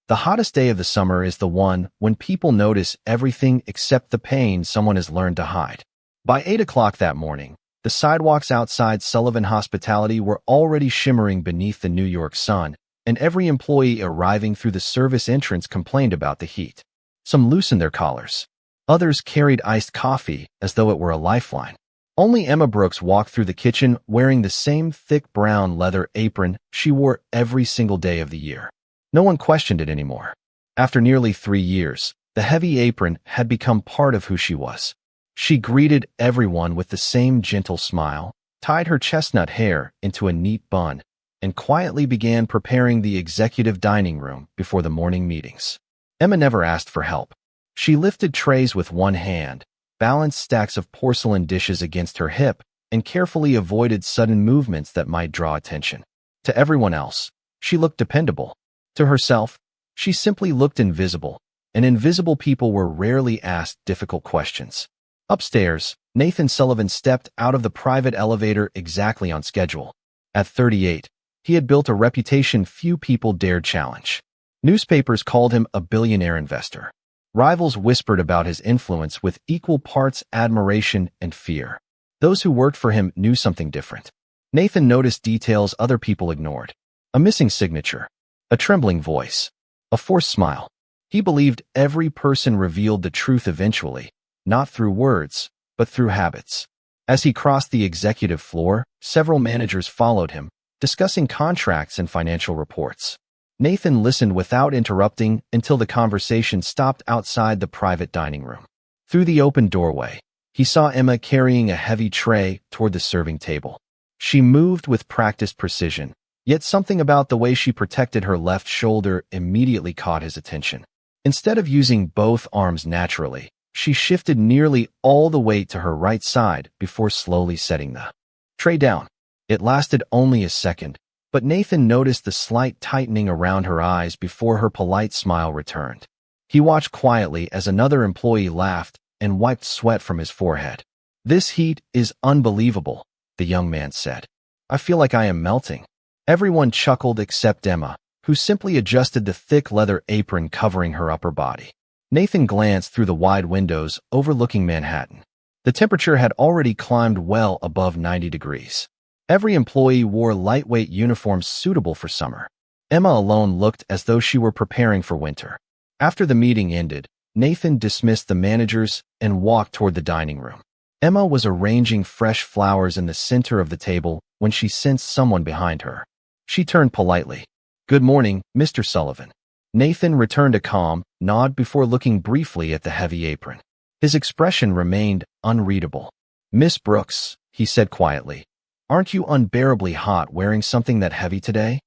The hottest day of the summer is the one when people notice everything except the pain someone has learned to hide. By 8 o'clock that morning, the sidewalks outside Sullivan Hospitality were already shimmering beneath the New York sun, and every employee arriving through the service entrance complained about the heat. Some loosened their collars. Others carried iced coffee as though it were a lifeline. Only Emma Brooks walked through the kitchen wearing the same thick brown leather apron she wore every single day of the year. No one questioned it anymore. After nearly 3 years, the heavy apron had become part of who she was. She greeted everyone with the same gentle smile, tied her chestnut hair into a neat bun, and quietly began preparing the executive dining room before the morning meetings. Emma never asked for help. She lifted trays with one hand, balanced stacks of porcelain dishes against her hip, and carefully avoided sudden movements that might draw attention. To everyone else, she looked dependable. To herself, she simply looked invisible, and invisible people were rarely asked difficult questions. Upstairs, Nathan Sullivan stepped out of the private elevator exactly on schedule. At 38, he had built a reputation few people dared challenge. Newspapers called him a billionaire investor. Rivals whispered about his influence with equal parts admiration and fear. Those who worked for him knew something different. Nathan noticed details other people ignored. A missing signature, a trembling voice, a forced smile. He believed every person revealed the truth eventually, not through words, but through habits. As he crossed the executive floor, several managers followed him, discussing contracts and financial reports. Nathan listened without interrupting until the conversation stopped outside the private dining room. Through the open doorway, he saw Emma carrying a heavy tray toward the serving table. She moved with practiced precision, yet something about the way she protected her left shoulder immediately caught his attention. Instead of using both arms naturally, she shifted nearly all the weight to her right side before slowly setting the tray down. It lasted only a second, but Nathan noticed the slight tightening around her eyes before her polite smile returned. He watched quietly as another employee laughed and wiped sweat from his forehead. "This heat is unbelievable," the young man said. "I feel like I am melting." Everyone chuckled except Emma, who simply adjusted the thick leather apron covering her upper body. Nathan glanced through the wide windows overlooking Manhattan. The temperature had already climbed well above 90 degrees. Every employee wore lightweight uniforms suitable for summer. Emma alone looked as though she were preparing for winter. After the meeting ended, Nathan dismissed the managers and walked toward the dining room. Emma was arranging fresh flowers in the center of the table when she sensed someone behind her. She turned politely. "Good morning, Mr. Sullivan." Nathan returned a calm nod before looking briefly at the heavy apron. His expression remained unreadable. "Miss Brooks," he said quietly, "aren't you unbearably hot wearing something that heavy today?"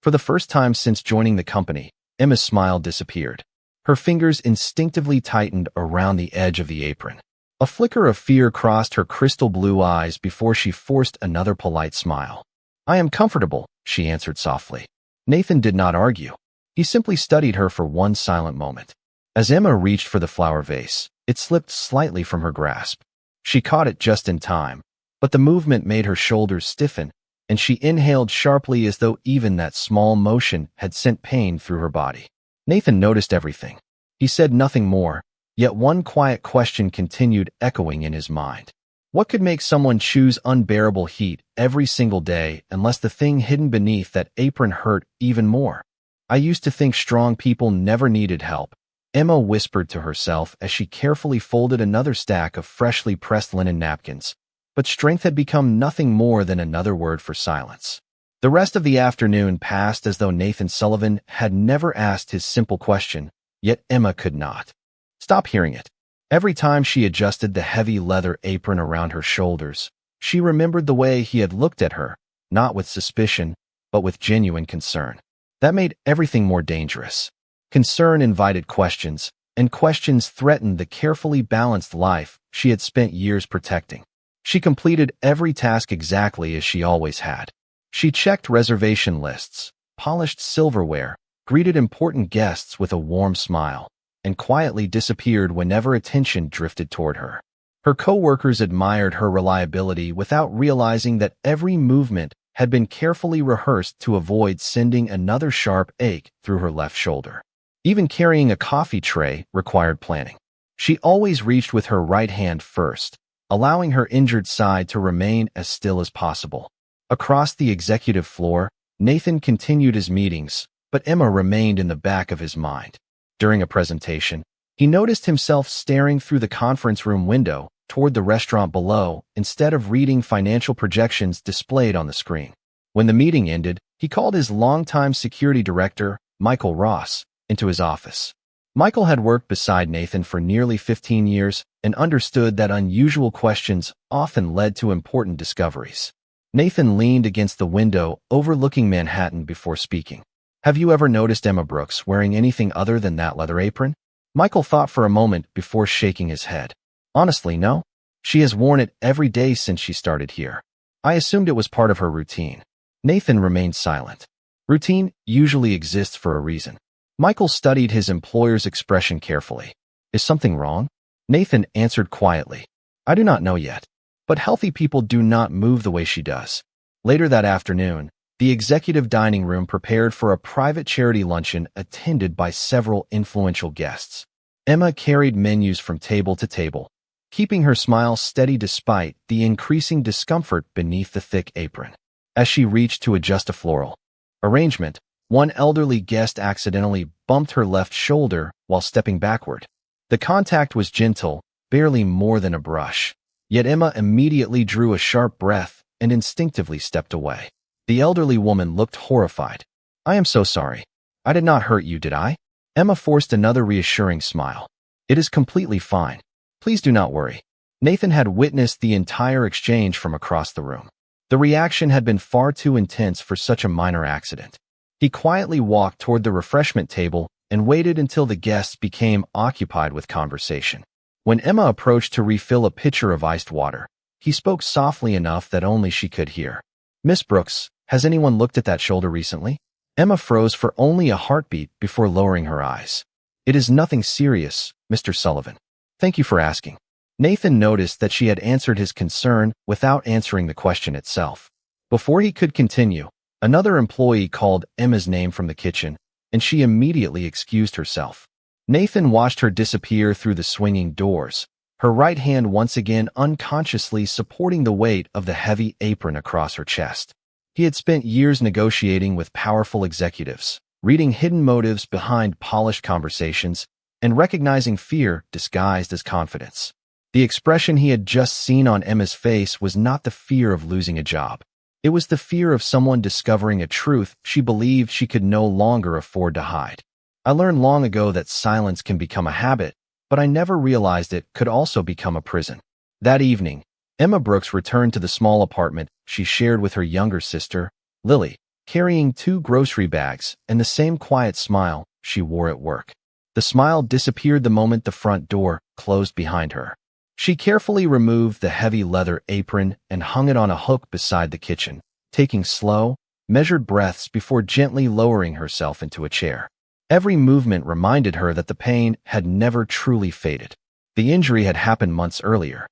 For the first time since joining the company, Emma's smile disappeared. Her fingers instinctively tightened around the edge of the apron. A flicker of fear crossed her crystal blue eyes before she forced another polite smile. "I am comfortable," she answered softly. Nathan did not argue. He simply studied her for one silent moment. As Emma reached for the flower vase, it slipped slightly from her grasp. She caught it just in time, but the movement made her shoulders stiffen, and she inhaled sharply as though even that small motion had sent pain through her body. Nathan noticed everything. He said nothing more, yet one quiet question continued echoing in his mind. What could make someone choose unbearable heat every single day unless the thing hidden beneath that apron hurt even more? "I used to think strong people never needed help," Emma whispered to herself as she carefully folded another stack of freshly pressed linen napkins. But strength had become nothing more than another word for silence. The rest of the afternoon passed as though Nathan Sullivan had never asked his simple question, yet Emma could not stop hearing it. Every time she adjusted the heavy leather apron around her shoulders, she remembered the way he had looked at her, not with suspicion, but with genuine concern. That made everything more dangerous. Concern invited questions, and questions threatened the carefully balanced life she had spent years protecting. She completed every task exactly as she always had. She checked reservation lists, polished silverware, greeted important guests with a warm smile, and quietly disappeared whenever attention drifted toward her. Her co-workers admired her reliability without realizing that every movement had been carefully rehearsed to avoid sending another sharp ache through her left shoulder. Even carrying a coffee tray required planning. She always reached with her right hand first, allowing her injured side to remain as still as possible. Across the executive floor, Nathan continued his meetings, but Emma remained in the back of his mind. During a presentation, he noticed himself staring through the conference room window toward the restaurant below instead of reading financial projections displayed on the screen. When the meeting ended, he called his longtime security director, Michael Ross, into his office. Michael had worked beside Nathan for nearly 15 years and understood that unusual questions often led to important discoveries. Nathan leaned against the window overlooking Manhattan before speaking. "Have you ever noticed Emma Brooks wearing anything other than that leather apron?" Michael thought for a moment before shaking his head. "Honestly, no. She has worn it every day since she started here. I assumed it was part of her routine." Nathan remained silent. Routine usually exists for a reason. Michael studied his employer's expression carefully. "Is something wrong?" Nathan answered quietly. "I do not know yet, but healthy people do not move the way she does." Later that afternoon, the executive dining room prepared for a private charity luncheon attended by several influential guests. Emma carried menus from table to table, keeping her smile steady despite the increasing discomfort beneath the thick apron. As she reached to adjust a floral arrangement, one elderly guest accidentally bumped her left shoulder while stepping backward. The contact was gentle, barely more than a brush. Yet Emma immediately drew a sharp breath and instinctively stepped away. The elderly woman looked horrified. "I am so sorry. I did not hurt you, did I?" Emma forced another reassuring smile. "It is completely fine. Please do not worry." Nathan had witnessed the entire exchange from across the room. The reaction had been far too intense for such a minor accident. He quietly walked toward the refreshment table and waited until the guests became occupied with conversation. When Emma approached to refill a pitcher of iced water, he spoke softly enough that only she could hear. "Miss Brooks, has anyone looked at that shoulder recently?" Emma froze for only a heartbeat before lowering her eyes. "It is nothing serious, Mr. Sullivan. Thank you for asking." Nathan noticed that she had answered his concern without answering the question itself. Before he could continue, another employee called Emma's name from the kitchen, and she immediately excused herself. Nathan watched her disappear through the swinging doors, her right hand once again unconsciously supporting the weight of the heavy apron across her chest. He had spent years negotiating with powerful executives, reading hidden motives behind polished conversations, and recognizing fear disguised as confidence. The expression he had just seen on Emma's face was not the fear of losing a job. It was the fear of someone discovering a truth she believed she could no longer afford to hide. "I learned long ago that silence can become a habit, but I never realized it could also become a prison." That evening, Emma Brooks returned to the small apartment she shared with her younger sister, Lily, carrying 2 grocery bags and the same quiet smile she wore at work. The smile disappeared the moment the front door closed behind her. She carefully removed the heavy leather apron and hung it on a hook beside the kitchen, taking slow, measured breaths before gently lowering herself into a chair. Every movement reminded her that the pain had never truly faded. The injury had happened months earlier.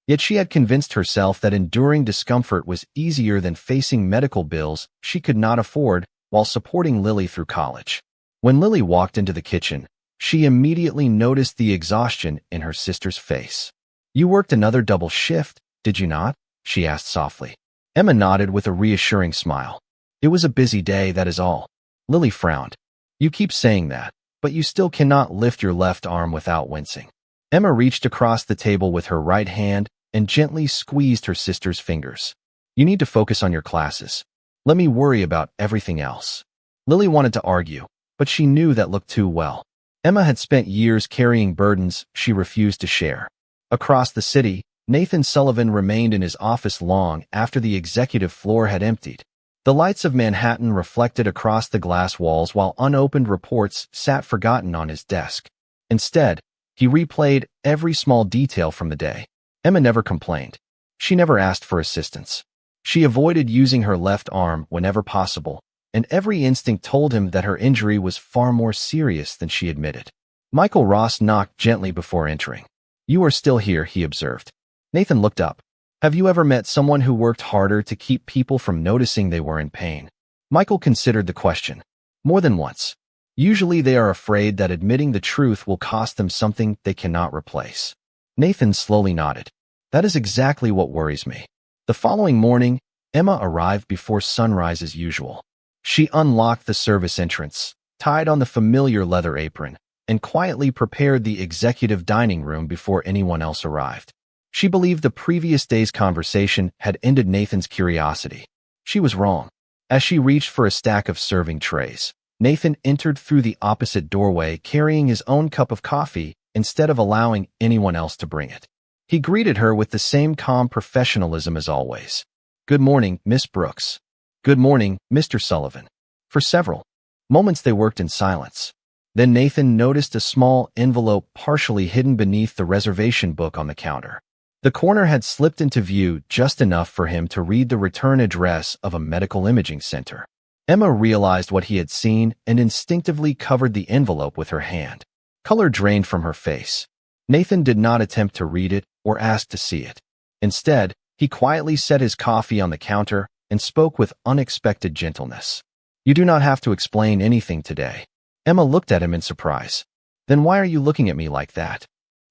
Yet she had convinced herself that enduring discomfort was easier than facing medical bills she could not afford while supporting Lily through college. When Lily walked into the kitchen, she immediately noticed the exhaustion in her sister's face. "You worked another double shift, did you not?" she asked softly. Emma nodded with a reassuring smile. "It was a busy day, that is all." Lily frowned. "You keep saying that, but you still cannot lift your left arm without wincing." Emma reached across the table with her right hand and gently squeezed her sister's fingers. "You need to focus on your classes. Let me worry about everything else." Lily wanted to argue, but she knew that looked too well. Emma had spent years carrying burdens she refused to share. Across the city, Nathan Sullivan remained in his office long after the executive floor had emptied. The lights of Manhattan reflected across the glass walls while unopened reports sat forgotten on his desk. Instead, he replayed every small detail from the day. Emma never complained. She never asked for assistance. She avoided using her left arm whenever possible, and every instinct told him that her injury was far more serious than she admitted. Michael Ross knocked gently before entering. "You are still here," he observed. Nathan looked up. "Have you ever met someone who worked harder to keep people from noticing they were in pain?" Michael considered the question. "More than once. Usually they are afraid that admitting the truth will cost them something they cannot replace. Nathan slowly nodded. That is exactly what worries me. The following morning, Emma arrived before sunrise as usual. She unlocked the service entrance, tied on the familiar leather apron, and quietly prepared the executive dining room before anyone else arrived. She believed the previous day's conversation had ended Nathan's curiosity. She was wrong. As she reached for a stack of serving trays, Nathan entered through the opposite doorway carrying his own cup of coffee instead of allowing anyone else to bring it. He greeted her with the same calm professionalism as always. "Good morning, Miss Brooks." "Good morning, Mr. Sullivan." For several moments they worked in silence. Then Nathan noticed a small envelope partially hidden beneath the reservation book on the counter. The corner had slipped into view just enough for him to read the return address of a medical imaging center. Emma realized what he had seen and instinctively covered the envelope with her hand. Color drained from her face. Nathan did not attempt to read it or ask to see it. Instead, he quietly set his coffee on the counter and spoke with unexpected gentleness. "You do not have to explain anything today." Emma looked at him in surprise. "Then why are you looking at me like that?"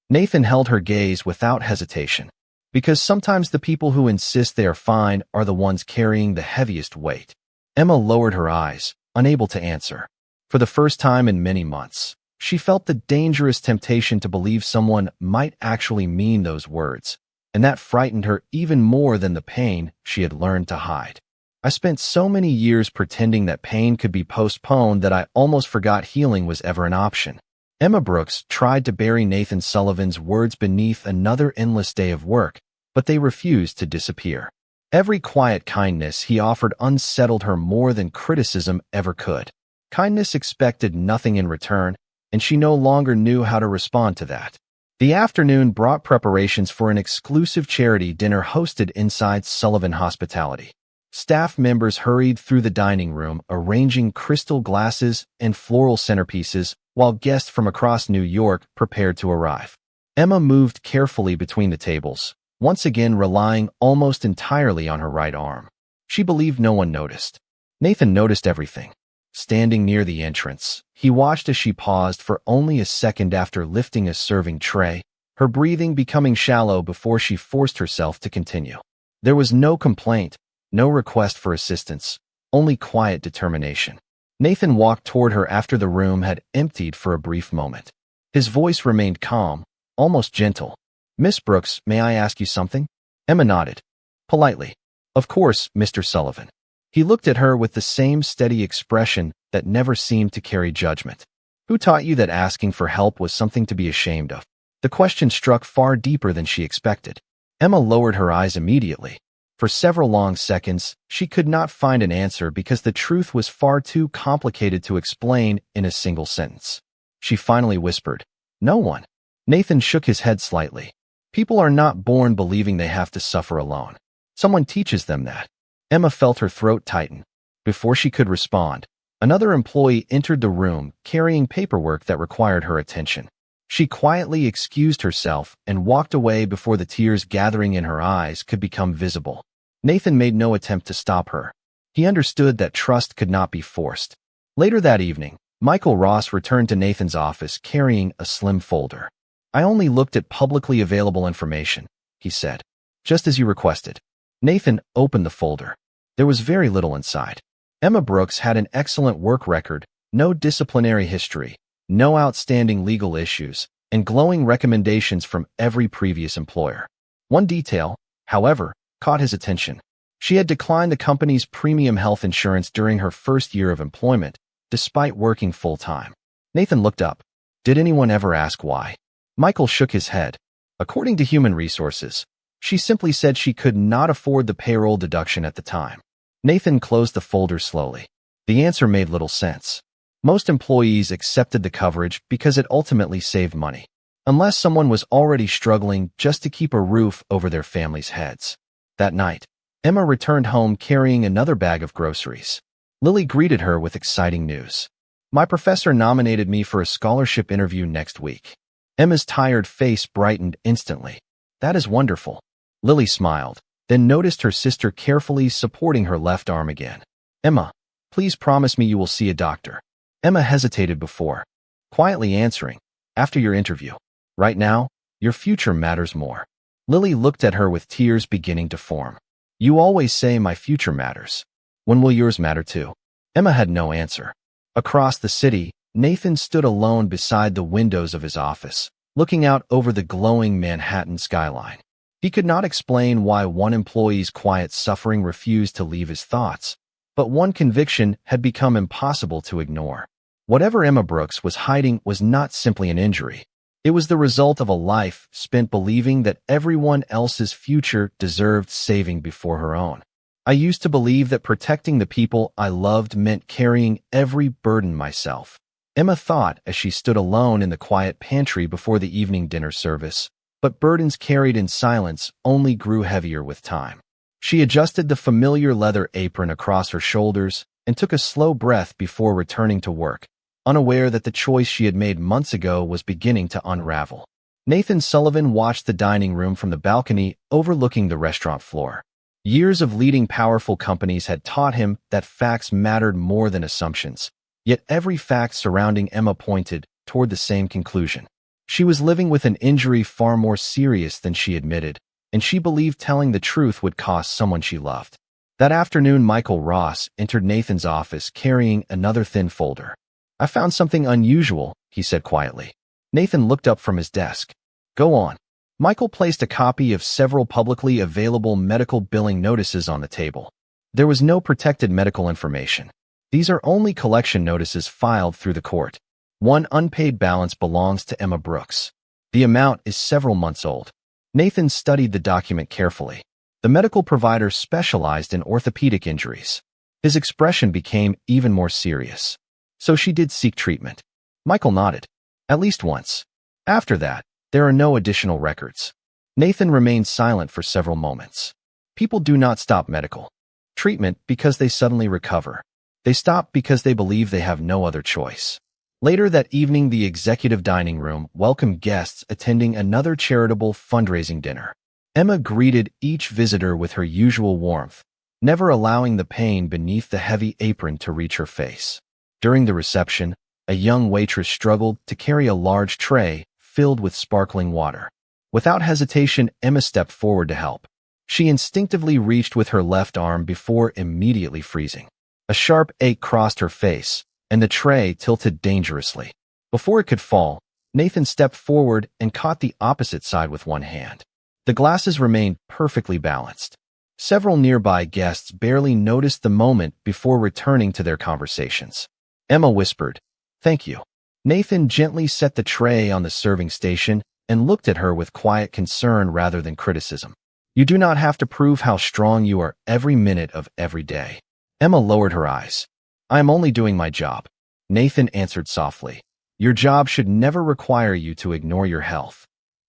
Nathan held her gaze without hesitation. "Because sometimes the people who insist they are fine are the ones carrying the heaviest weight." Emma lowered her eyes, unable to answer. For the first time in many months, she felt the dangerous temptation to believe someone might actually mean those words, and that frightened her even more than the pain she had learned to hide. "I spent so many years pretending that pain could be postponed that I almost forgot healing was ever an option." Emma Brooks tried to bury Nathan Sullivan's words beneath another endless day of work, but they refused to disappear. Every quiet kindness he offered unsettled her more than criticism ever could. Kindness expected nothing in return, and she no longer knew how to respond to that. The afternoon brought preparations for an exclusive charity dinner hosted inside Sullivan Hospitality. Staff members hurried through the dining room, arranging crystal glasses and floral centerpieces, while guests from across New York prepared to arrive. Emma moved carefully between the tables, once again relying almost entirely on her right arm. She believed no one noticed. Nathan noticed everything. Standing near the entrance, he watched as she paused for only a second after lifting a serving tray, her breathing becoming shallow before she forced herself to continue. There was no complaint, no request for assistance, only quiet determination. Nathan walked toward her after the room had emptied for a brief moment. His voice remained calm, almost gentle. "Miss Brooks, may I ask you something?" Emma nodded. Politely. "Of course, Mr. Sullivan." He looked at her with the same steady expression that never seemed to carry judgment. "Who taught you that asking for help was something to be ashamed of?" The question struck far deeper than she expected. Emma lowered her eyes immediately. For several long seconds, she could not find an answer because the truth was far too complicated to explain in a single sentence. She finally whispered, "No one." Nathan shook his head slightly. "People are not born believing they have to suffer alone. Someone teaches them that." Emma felt her throat tighten. Before she could respond, another employee entered the room carrying paperwork that required her attention. She quietly excused herself and walked away before the tears gathering in her eyes could become visible. Nathan made no attempt to stop her. He understood that trust could not be forced. Later that evening, Michael Ross returned to Nathan's office carrying a slim folder. "I only looked at publicly available information," he said. "Just as you requested." Nathan opened the folder. There was very little inside. Emma Brooks had an excellent work record, no disciplinary history, no outstanding legal issues, and glowing recommendations from every previous employer. One detail, however, caught his attention. She had declined the company's premium health insurance during her first year of employment, despite working full-time. Nathan looked up. "Did anyone ever ask why?" Michael shook his head. "According to Human Resources, she simply said she could not afford the payroll deduction at the time." Nathan closed the folder slowly. The answer made little sense. Most employees accepted the coverage because it ultimately saved money, unless someone was already struggling just to keep a roof over their families' heads. That night, Emma returned home carrying another bag of groceries. Lily greeted her with exciting news. "My professor nominated me for a scholarship interview next week." Emma's tired face brightened instantly. "That is wonderful." Lily smiled, then noticed her sister carefully supporting her left arm again. "Emma, please promise me you will see a doctor." Emma hesitated before, quietly answering, "After your interview. Right now, your future matters more." Lily looked at her with tears beginning to form. "You always say my future matters. When will yours matter too?" Emma had no answer. Across the city, Nathan stood alone beside the windows of his office, looking out over the glowing Manhattan skyline. He could not explain why one employee's quiet suffering refused to leave his thoughts, but one conviction had become impossible to ignore. Whatever Emma Brooks was hiding was not simply an injury. It was the result of a life spent believing that everyone else's future deserved saving before her own. "I used to believe that protecting the people I loved meant carrying every burden myself," Emma thought as she stood alone in the quiet pantry before the evening dinner service. But burdens carried in silence only grew heavier with time. She adjusted the familiar leather apron across her shoulders and took a slow breath before returning to work, unaware that the choice she had made months ago was beginning to unravel. Nathan Sullivan watched the dining room from the balcony overlooking the restaurant floor. Years of leading powerful companies had taught him that facts mattered more than assumptions, yet every fact surrounding Emma pointed toward the same conclusion. She was living with an injury far more serious than she admitted, and she believed telling the truth would cost someone she loved. That afternoon, Michael Ross entered Nathan's office carrying another thin folder. "I found something unusual," he said quietly. Nathan looked up from his desk. "Go on." Michael placed a copy of several publicly available medical billing notices on the table. There was no protected medical information. These are only collection notices filed through the court. One unpaid balance belongs to Emma Brooks. The amount is several months old. Nathan studied the document carefully. The medical provider specialized in orthopedic injuries. His expression became even more serious. "So she did seek treatment." Michael nodded. "At least once. After that, there are no additional records." Nathan remained silent for several moments. People do not stop medical treatment because they suddenly recover. They stop because they believe they have no other choice. Later that evening, the executive dining room welcomed guests attending another charitable fundraising dinner. Emma greeted each visitor with her usual warmth, never allowing the pain beneath the heavy apron to reach her face. During the reception, a young waitress struggled to carry a large tray filled with sparkling water. Without hesitation, Emma stepped forward to help. She instinctively reached with her left arm before immediately freezing. A sharp ache crossed her face, and the tray tilted dangerously. Before it could fall, Nathan stepped forward and caught the opposite side with one hand. The glasses remained perfectly balanced. Several nearby guests barely noticed the moment before returning to their conversations. Emma whispered, "Thank you." Nathan gently set the tray on the serving station and looked at her with quiet concern rather than criticism. "You do not have to prove how strong you are every minute of every day." Emma lowered her eyes. "I am only doing my job." Nathan answered softly, "Your job should never require you to ignore your health."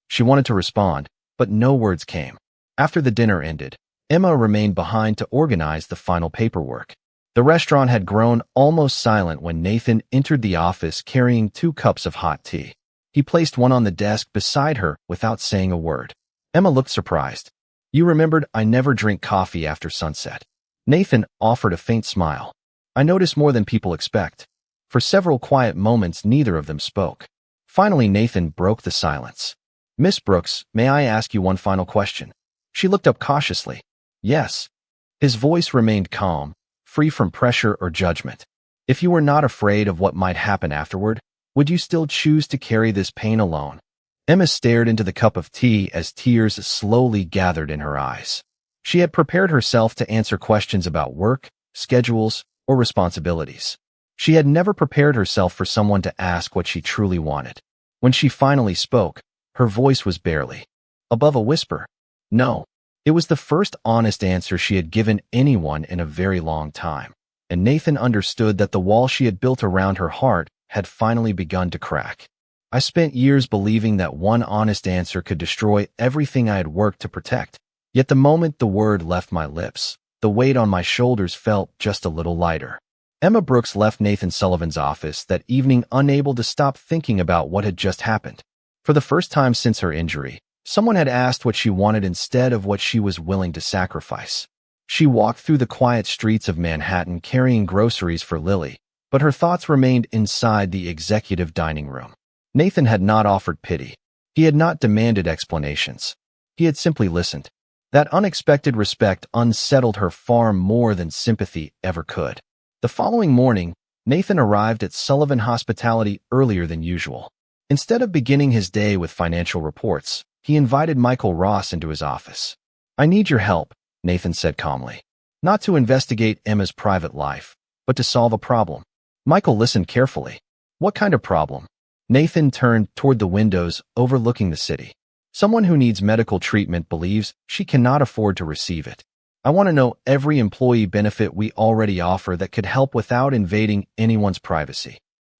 She wanted to respond, but no words came. After the dinner ended, Emma remained behind to organize the final paperwork. The restaurant had grown almost silent when Nathan entered the office carrying 2 cups of hot tea. He placed one on the desk beside her without saying a word. Emma looked surprised. "You remembered I never drink coffee after sunset." Nathan offered a faint smile. "I notice more than people expect." For several quiet moments, neither of them spoke. Finally, Nathan broke the silence. "Miss Brooks, may I ask you one final question?" She looked up cautiously. "Yes." His voice remained calm, free from pressure or judgment. "If you were not afraid of what might happen afterward, would you still choose to carry this pain alone?" Emma stared into the cup of tea as tears slowly gathered in her eyes. She had prepared herself to answer questions about work, schedules, or responsibilities. She had never prepared herself for someone to ask what she truly wanted. When she finally spoke, her voice was barely above a whisper. "No." It was the first honest answer she had given anyone in a very long time, and Nathan understood that the wall she had built around her heart had finally begun to crack. "I spent years believing that one honest answer could destroy everything I had worked to protect. Yet the moment the word left my lips, the weight on my shoulders felt just a little lighter." Emma Brooks left Nathan Sullivan's office that evening unable to stop thinking about what had just happened. For the first time since her injury, someone had asked what she wanted instead of what she was willing to sacrifice. She walked through the quiet streets of Manhattan carrying groceries for Lily, but her thoughts remained inside the executive dining room. Nathan had not offered pity. He had not demanded explanations. He had simply listened. That unexpected respect unsettled her far more than sympathy ever could. The following morning, Nathan arrived at Sullivan Hospitality earlier than usual. Instead of beginning his day with financial reports, he invited Michael Ross into his office. "I need your help," Nathan said calmly. "Not to investigate Emma's private life, but to solve a problem." Michael listened carefully. "What kind of problem?" Nathan turned toward the windows overlooking the city. "Someone who needs medical treatment believes she cannot afford to receive it. I want to know every employee benefit we already offer that could help without invading anyone's privacy."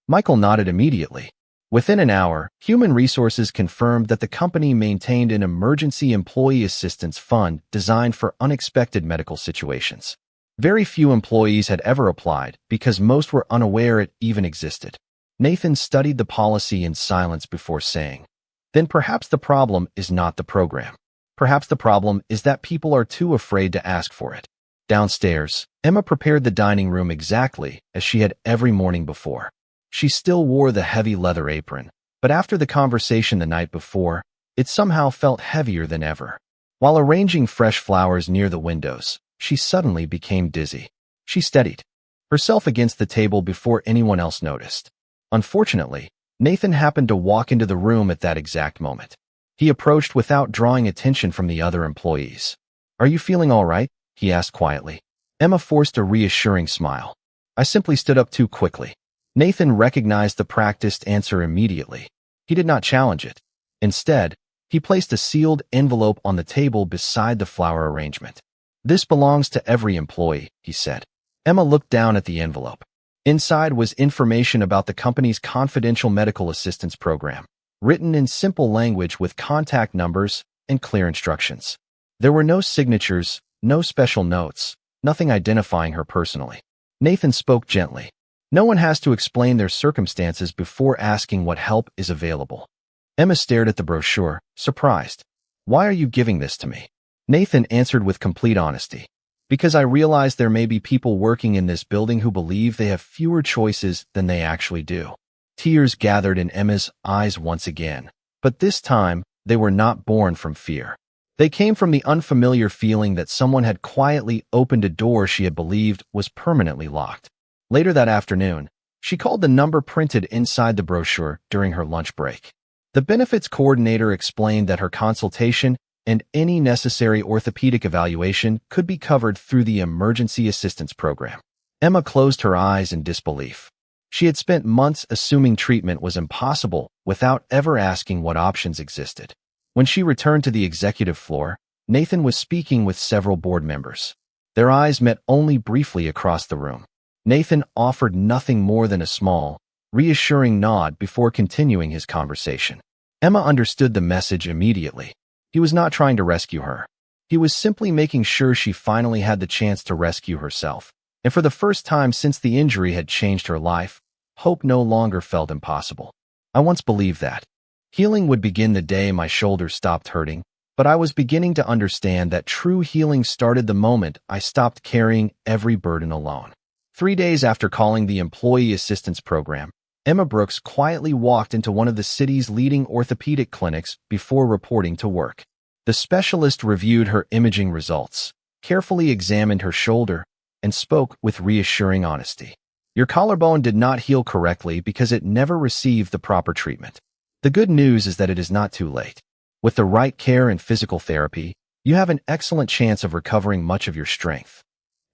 Michael nodded immediately. Within an hour, Human Resources confirmed that the company maintained an emergency employee assistance fund designed for unexpected medical situations. Very few employees had ever applied because most were unaware it even existed. Nathan studied the policy in silence before saying, "Then perhaps the problem is not the program. Perhaps the problem is that people are too afraid to ask for it." Downstairs, Emma prepared the dining room exactly as she had every morning before. She still wore the heavy leather apron, but after the conversation the night before, it somehow felt heavier than ever. While arranging fresh flowers near the windows, she suddenly became dizzy. She steadied herself against the table before anyone else noticed. Unfortunately, Nathan happened to walk into the room at that exact moment. He approached without drawing attention from the other employees. "Are you feeling all right?" he asked quietly. Emma forced a reassuring smile. "I simply stood up too quickly." Nathan recognized the practiced answer immediately. He did not challenge it. Instead, he placed a sealed envelope on the table beside the flower arrangement. "This belongs to every employee," he said. Emma looked down at the envelope. Inside was information about the company's confidential medical assistance program, written in simple language with contact numbers and clear instructions. There were no signatures, no special notes, nothing identifying her personally. Nathan spoke gently. "No one has to explain their circumstances before asking what help is available." Emma stared at the brochure, surprised. "Why are you giving this to me?" Nathan answered with complete honesty. "Because I realize there may be people working in this building who believe they have fewer choices than they actually do." Tears gathered in Emma's eyes once again, but this time they were not born from fear. They came from the unfamiliar feeling that someone had quietly opened a door she had believed was permanently locked. Later that afternoon, she called the number printed inside the brochure during her lunch break. The benefits coordinator explained that her consultation and any necessary orthopedic evaluation could be covered through the emergency assistance program. Emma closed her eyes in disbelief. She had spent months assuming treatment was impossible without ever asking what options existed. When she returned to the executive floor, Nathan was speaking with several board members. Their eyes met only briefly across the room. Nathan offered nothing more than a small, reassuring nod before continuing his conversation. Emma understood the message immediately. He was not trying to rescue her. He was simply making sure she finally had the chance to rescue herself. And for the first time since the injury had changed her life, hope no longer felt impossible. "I once believed that healing would begin the day my shoulders stopped hurting, but I was beginning to understand that true healing started the moment I stopped carrying every burden alone." 3 days after calling the Employee Assistance Program, Emma Brooks quietly walked into one of the city's leading orthopedic clinics before reporting to work. The specialist reviewed her imaging results, carefully examined her shoulder, and spoke with reassuring honesty. "Your collarbone did not heal correctly because it never received the proper treatment. The good news is that it is not too late. With the right care and physical therapy, you have an excellent chance of recovering much of your strength."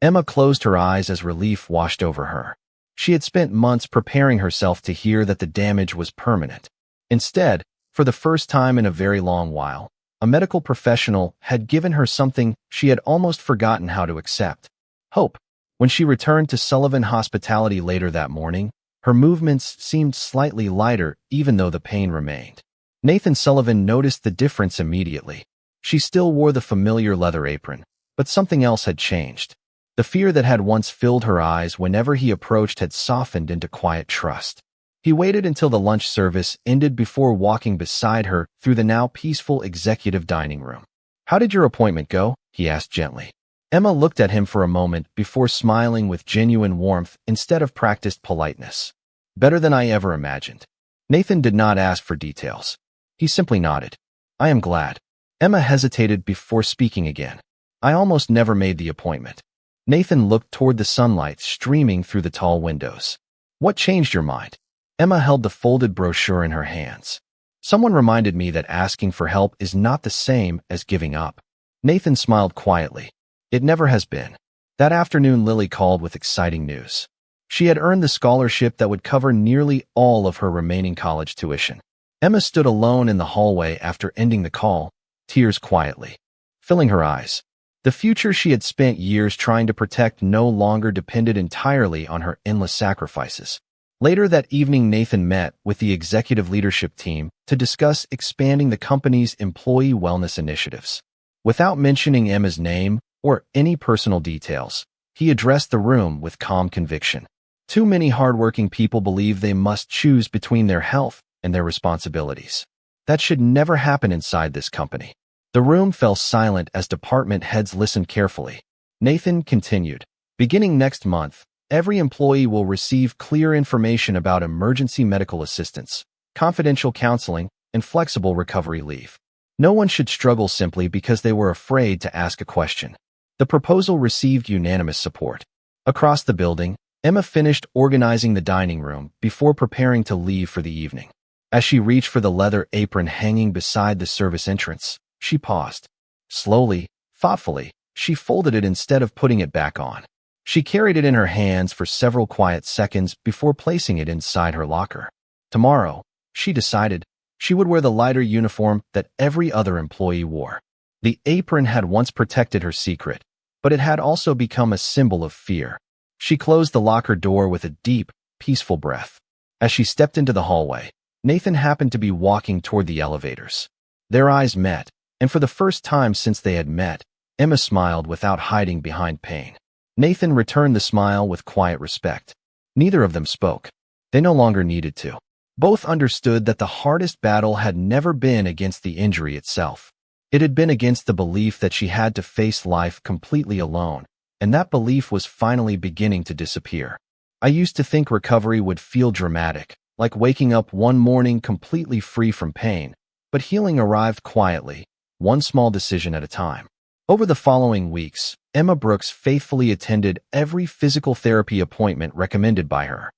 Emma closed her eyes as relief washed over her. She had spent months preparing herself to hear that the damage was permanent. Instead, for the first time in a very long while, a medical professional had given her something she had almost forgotten how to accept: hope. When she returned to Sullivan Hospitality later that morning, her movements seemed slightly lighter even though the pain remained. Nathan Sullivan noticed the difference immediately. She still wore the familiar leather apron, but something else had changed. The fear that had once filled her eyes whenever he approached had softened into quiet trust. He waited until the lunch service ended before walking beside her through the now peaceful executive dining room. "How did your appointment go?" he asked gently. Emma looked at him for a moment before smiling with genuine warmth instead of practiced politeness. Better than I ever imagined. Nathan did not ask for details. He simply nodded. I am glad. Emma hesitated before speaking again. I almost never made the appointment. Nathan looked toward the sunlight streaming through the tall windows. What changed your mind? Emma held the folded brochure in her hands. Someone reminded me that asking for help is not the same as giving up. Nathan smiled quietly. It never has been. That afternoon, Lily called with exciting news. She had earned the scholarship that would cover nearly all of her remaining college tuition. Emma stood alone in the hallway after ending the call, tears quietly filling her eyes. The future she had spent years trying to protect no longer depended entirely on her endless sacrifices. Later that evening, Nathan met with the executive leadership team to discuss expanding the company's employee wellness initiatives. Without mentioning Emma's name or any personal details, he addressed the room with calm conviction. Too many hardworking people believe they must choose between their health and their responsibilities. That should never happen inside this company. The room fell silent as department heads listened carefully. Nathan continued, beginning next month, every employee will receive clear information about emergency medical assistance, confidential counseling, and flexible recovery leave. No one should struggle simply because they were afraid to ask a question. The proposal received unanimous support. Across the building, Emma finished organizing the dining room before preparing to leave for the evening. As she reached for the leather apron hanging beside the service entrance, she paused. Slowly, thoughtfully, she folded it instead of putting it back on. She carried it in her hands for several quiet seconds before placing it inside her locker. Tomorrow, she decided, she would wear the lighter uniform that every other employee wore. The apron had once protected her secret, but it had also become a symbol of fear. She closed the locker door with a deep, peaceful breath. As she stepped into the hallway, Nathan happened to be walking toward the elevators. Their eyes met, and for the first time since they had met, Emma smiled without hiding behind pain. Nathan returned the smile with quiet respect. Neither of them spoke. They no longer needed to. Both understood that the hardest battle had never been against the injury itself. It had been against the belief that she had to face life completely alone, and that belief was finally beginning to disappear. I used to think recovery would feel dramatic, like waking up one morning completely free from pain, but healing arrived quietly, one small decision at a time. Over the following weeks, Emma Brooks faithfully attended every physical therapy appointment recommended by her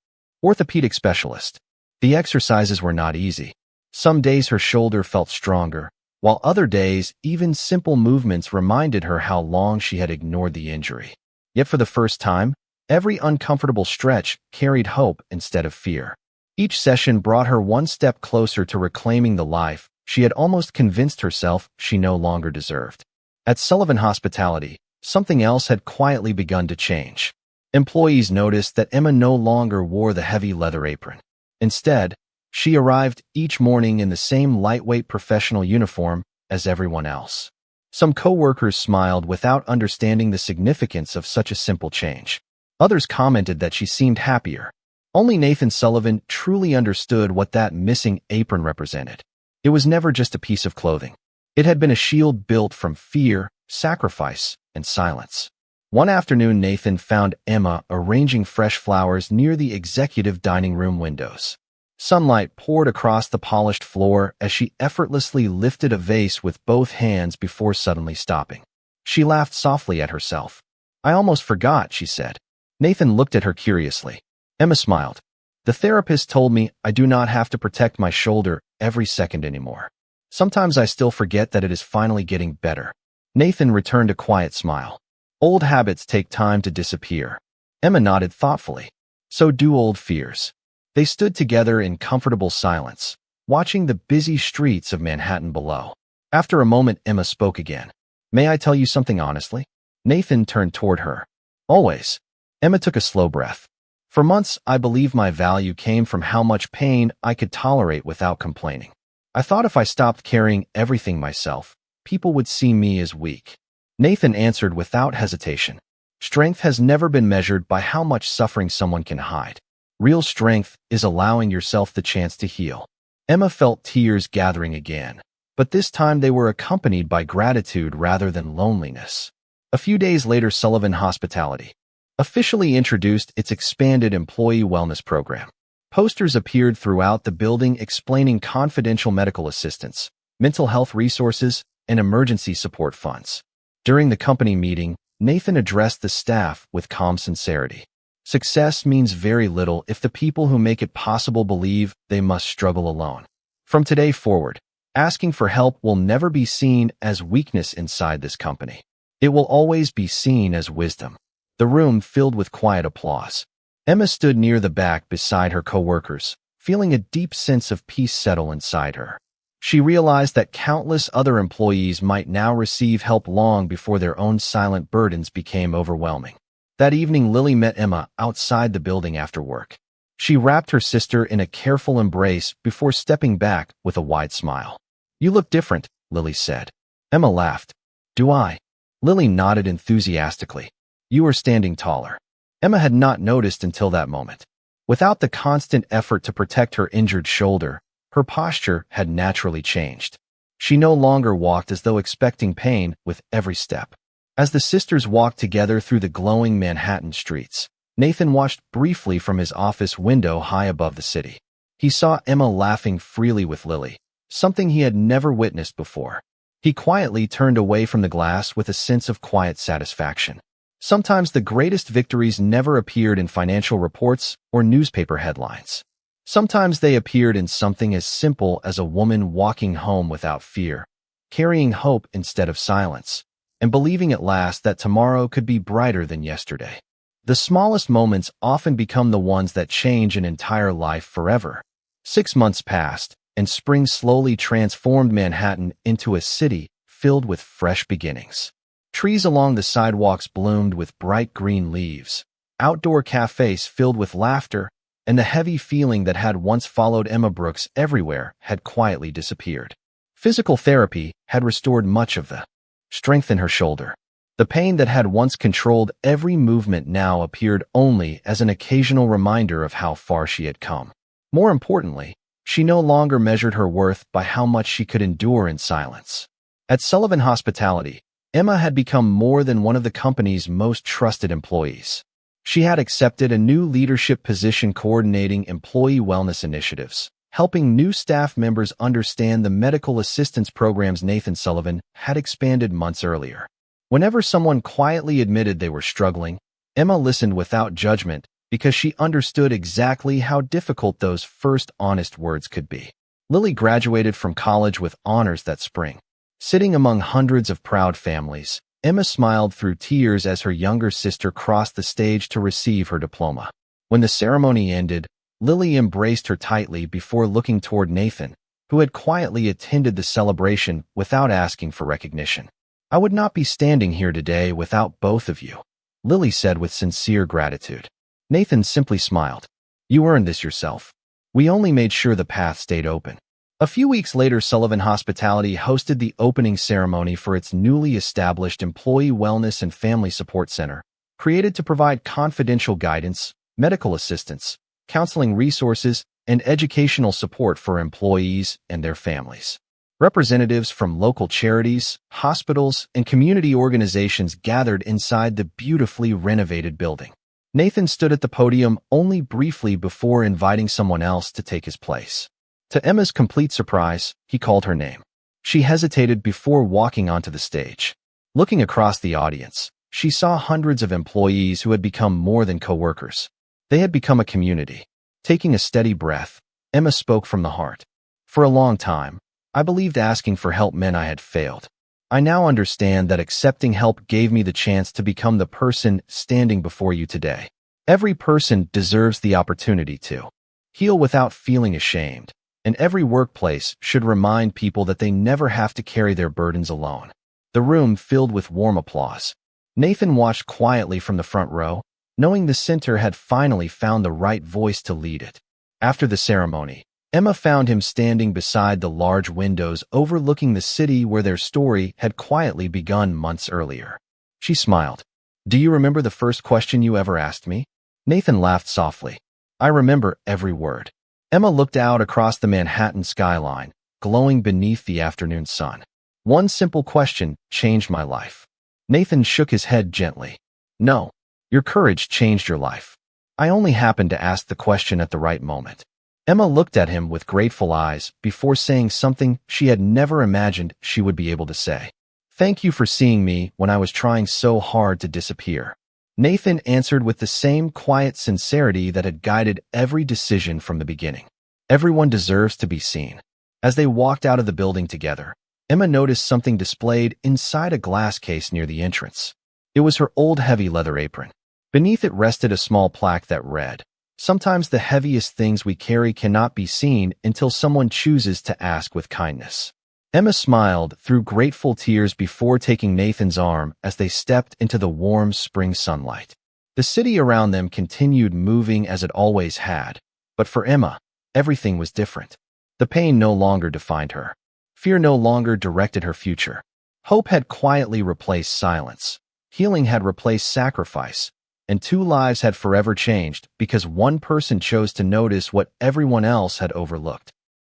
orthopedic specialist. The exercises were not easy. Some days her shoulder felt stronger, while other days, even simple movements reminded her how long she had ignored the injury. Yet for the first time, every uncomfortable stretch carried hope instead of fear. Each session brought her one step closer to reclaiming the life she had almost convinced herself she no longer deserved. At Sullivan Hospitality, something else had quietly begun to change. Employees noticed that Emma no longer wore the heavy leather apron. Instead, she arrived each morning in the same lightweight professional uniform as everyone else. Some coworkers smiled without understanding the significance of such a simple change. Others commented that she seemed happier. Only Nathan Sullivan truly understood what that missing apron represented. It was never just a piece of clothing. It had been a shield built from fear, sacrifice, and silence. One afternoon, Nathan found Emma arranging fresh flowers near the executive dining room windows. Sunlight poured across the polished floor as she effortlessly lifted a vase with both hands before suddenly stopping. She laughed softly at herself. I almost forgot, she said. Nathan looked at her curiously. Emma smiled. The therapist told me I do not have to protect my shoulder every second anymore. Sometimes I still forget that it is finally getting better. Nathan returned a quiet smile. Old habits take time to disappear. Emma nodded thoughtfully. So do old fears. They stood together in comfortable silence, watching the busy streets of Manhattan below. After a moment, Emma spoke again. May I tell you something honestly? Nathan turned toward her. Always. Emma took a slow breath. For months, I believed my value came from how much pain I could tolerate without complaining. I thought if I stopped carrying everything myself, people would see me as weak. Nathan answered without hesitation. Strength has never been measured by how much suffering someone can hide. Real strength is allowing yourself the chance to heal. Emma felt tears gathering again, but this time they were accompanied by gratitude rather than loneliness. A few days later, Sullivan Hospitality officially introduced its expanded employee wellness program. Posters appeared throughout the building explaining confidential medical assistance, mental health resources, and emergency support funds. During the company meeting, Nathan addressed the staff with calm sincerity. Success means very little if the people who make it possible believe they must struggle alone. From today forward, asking for help will never be seen as weakness inside this company. It will always be seen as wisdom. The room filled with quiet applause. Emma stood near the back beside her coworkers, feeling a deep sense of peace settle inside her. She realized that countless other employees might now receive help long before their own silent burdens became overwhelming. That evening, Lily met Emma outside the building after work. She wrapped her sister in a careful embrace before stepping back with a wide smile. "You look different," Lily said. Emma laughed. "Do I?" Lily nodded enthusiastically. "You are standing taller." Emma had not noticed until that moment. Without the constant effort to protect her injured shoulder, her posture had naturally changed. She no longer walked as though expecting pain with every step. As the sisters walked together through the glowing Manhattan streets, Nathan watched briefly from his office window high above the city. He saw Emma laughing freely with Lily, something he had never witnessed before. He quietly turned away from the glass with a sense of quiet satisfaction. Sometimes the greatest victories never appeared in financial reports or newspaper headlines. Sometimes they appeared in something as simple as a woman walking home without fear, carrying hope instead of silence, and believing at last that tomorrow could be brighter than yesterday. The smallest moments often become the ones that change an entire life forever. 6 months passed, and spring slowly transformed Manhattan into a city filled with fresh beginnings. Trees along the sidewalks bloomed with bright green leaves, outdoor cafes filled with laughter, and the heavy feeling that had once followed Emma Brooks everywhere had quietly disappeared. Physical therapy had restored much of the strength in her shoulder. The pain that had once controlled every movement now appeared only as an occasional reminder of how far she had come. More importantly, she no longer measured her worth by how much she could endure in silence. At Sullivan Hospitality, Emma had become more than one of the company's most trusted employees. She had accepted a new leadership position coordinating employee wellness initiatives, helping new staff members understand the medical assistance programs Nathan Sullivan had expanded months earlier. Whenever someone quietly admitted they were struggling, Emma listened without judgment because she understood exactly how difficult those first honest words could be. Lily graduated from college with honors that spring. Sitting among hundreds of proud families, Emma smiled through tears as her younger sister crossed the stage to receive her diploma. When the ceremony ended, Lily embraced her tightly before looking toward Nathan, who had quietly attended the celebration without asking for recognition. "I would not be standing here today without both of you," Lily said with sincere gratitude. Nathan simply smiled. "You earned this yourself. We only made sure the path stayed open." A few weeks later, Sullivan Hospitality hosted the opening ceremony for its newly established Employee Wellness and Family Support Center, created to provide confidential guidance, medical assistance, counseling resources, and educational support for employees and their families. Representatives from local charities, hospitals, and community organizations gathered inside the beautifully renovated building. Nathan stood at the podium only briefly before inviting someone else to take his place. To Emma's complete surprise, he called her name. She hesitated before walking onto the stage. Looking across the audience, she saw hundreds of employees who had become more than coworkers. They had become a community. Taking a steady breath, Emma spoke from the heart. "For a long time, I believed asking for help meant I had failed. I now understand that accepting help gave me the chance to become the person standing before you today. Every person deserves the opportunity to heal without feeling ashamed. And every workplace should remind people that they never have to carry their burdens alone." The room filled with warm applause. Nathan watched quietly from the front row, knowing the center had finally found the right voice to lead it. After the ceremony, Emma found him standing beside the large windows overlooking the city where their story had quietly begun months earlier. She smiled. "Do you remember the first question you ever asked me?" Nathan laughed softly. "I remember every word." Emma looked out across the Manhattan skyline, glowing beneath the afternoon sun. "One simple question changed my life." Nathan shook his head gently. No, your courage changed your life. I only happened to ask the question at the right moment. Emma looked at him with grateful eyes before saying something she had never imagined she would be able to say. Thank you for seeing me when I was trying so hard to disappear. Nathan answered with the same quiet sincerity that had guided every decision from the beginning. Everyone deserves to be seen. As they walked out of the building together, Emma noticed something displayed inside a glass case near the entrance. It was her old heavy leather apron. Beneath it rested a small plaque that read, "Sometimes the heaviest things we carry cannot be seen until someone chooses to ask with kindness." Emma smiled through grateful tears before taking Nathan's arm as they stepped into the warm spring sunlight. The city around them continued moving as it always had, but for Emma, everything was different. The pain no longer defined her. Fear no longer directed her future. Hope had quietly replaced silence. Healing had replaced sacrifice. And two lives had forever changed because one person chose to notice what everyone else had overlooked.